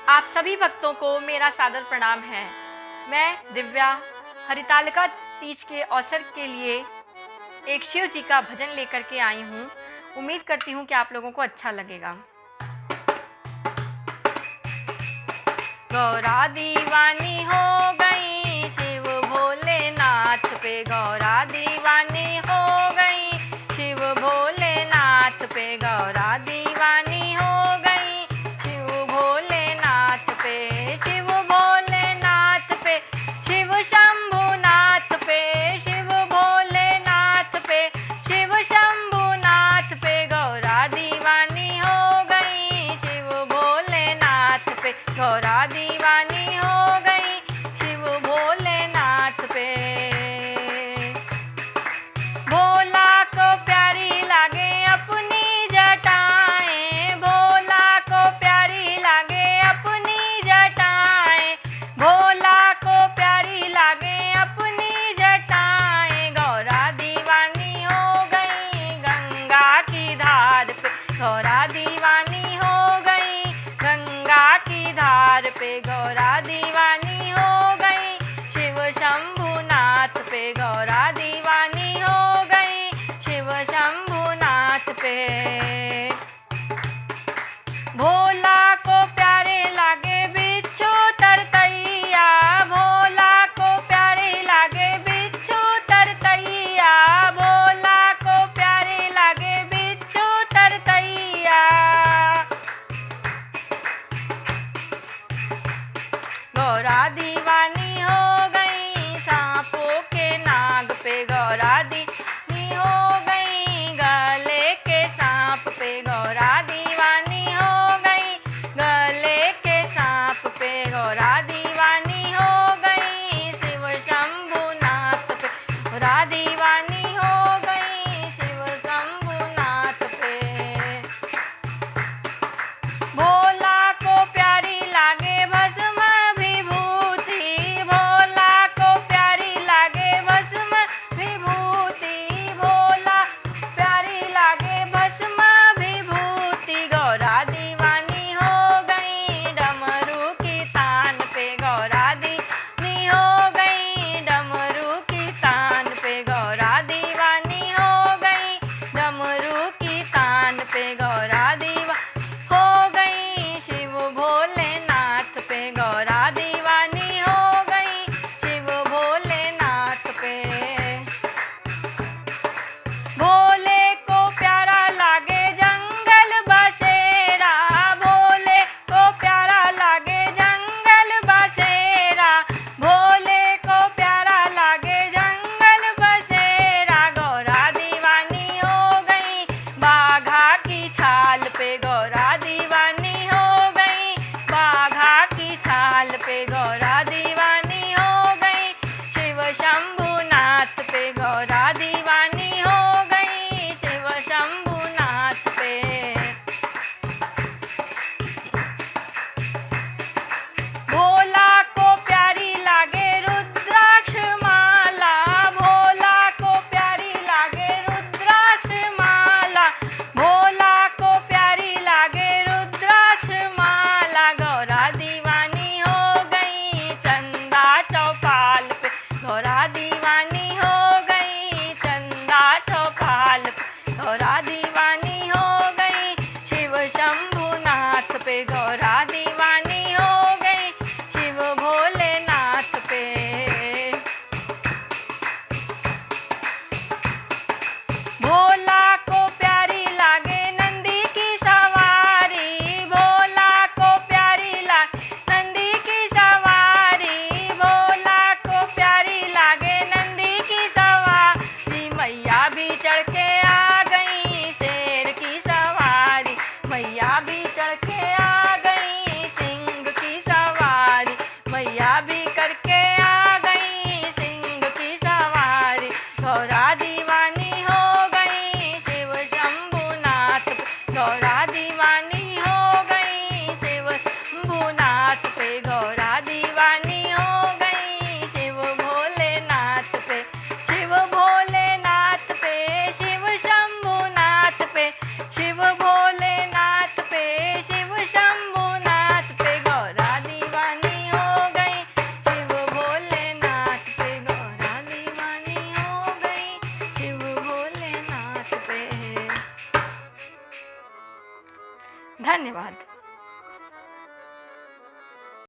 आप सभी भक्तों को मेरा सादर प्रणाम है। मैं दिव्या हरितालिका तीज के अवसर के लिए एक शिव जी का भजन लेकर के आई हूँ। उम्मीद करती हूँ कि आप लोगों को अच्छा लगेगा। गौरा दीवानी हो गई शिव भोलेनाथ पे, गौरा दीवानी हो गई शिव भोलेनाथ पे, गौरा दीवानी हो गई शिव भोलेनाथ पे, शिव भोलेनाथ पे, शिव शंभुनाथ पे, शिव भोलेनाथ पे, शिव शंभुनाथ पे, गौरा दीवानी हो गई शिव भोलेनाथ पे, गौरा दीवानी हो गई शिव भोलेनाथ पे। भोला को प्यारी लागे अपनी जटाएं, भोला को प्यारी लागे अपनी जटाएं, भोला को प्यारी लागे अपनी जटाएं, गौरा दीवानी हो गई गंगा की धार पे, गौरा दीवानी हो गई गंगा की धार पे, गौरा दीवानी हो गई शिव शंभुनाथ पे, गौरा दीवानी हो गई शिव शंभुनाथ पे। भोला को प्यारे लागे बिच्छू तरतैया, भोला को प्यारे लागे बिच्छू तरतैया, भोला को प्यारे लागे बिच्छू तरतैया, गौरा दीवानी हो गई सांपों के नाग पे, गौरा दीवानी हो गई गले के सांप पे, गौरा दीवानी हो गई गले के सांप पे, गौरा दीवानी हो गई शिव शंभुनाथ पे, गौरा दीवानी हो गई शिव शंभुनाथ पे। भोला को प्यारी लागे भस्म विभूति, भोला को प्यारी लागे भस्म विभूति, भोला प्यारी लागे भस्म विभूति, गौरा दीवानी हो गई डमरू की तान पे, गौरा दीवानी हो गई डमरू की तान पे, गौरा दीवानी हो गई डमरू की तान पे, गौरा दीवानी हो गई शिव भोलेनाथ पे, गौरा दीवानी हो गई शिव भोलेनाथ पे। भोले को प्यारा लागे जंगल बसेरा, भोले को प्यारा लागे जंगल बसेरा, भोले को प्यारा लागे जंगल बसेरा, गौरा दीवानी हो गई बाघा की छाल पे, गौरा दीवानी हो गई बाघा की छाल पे, गौरा दीवानी हो गई शिव शंभुनाथ पे, गौरा दीवानी हो गई शिव शंभुनाथ पे। भोला को प्यारी लागे रुद्राक्ष माला, भोला को प्यारी लागे रुद्राक्ष माला, भोला को प्यारी लागे रुद्राक्ष माला, गौरा दीवानी हो गई चंदा चौपाल पे, गौरा दीवानी हो गई चंदा चौपाल पे, गौरा दीवानी हो गई शिव शंभुनाथ पे, गौरा दीवानी हो गई शिव भोलेनाथ पे। भोला को प्यारी लागे नंदी की सवारी, भोला को प्यारी लागे नंदी की सवारी, भोला को प्यारी लागे नंदी की सवारी, मैया भी चढ़ के आ गई शेर की सवारी, मैया भी चढ़ के आ गई शेर धन्यवाद।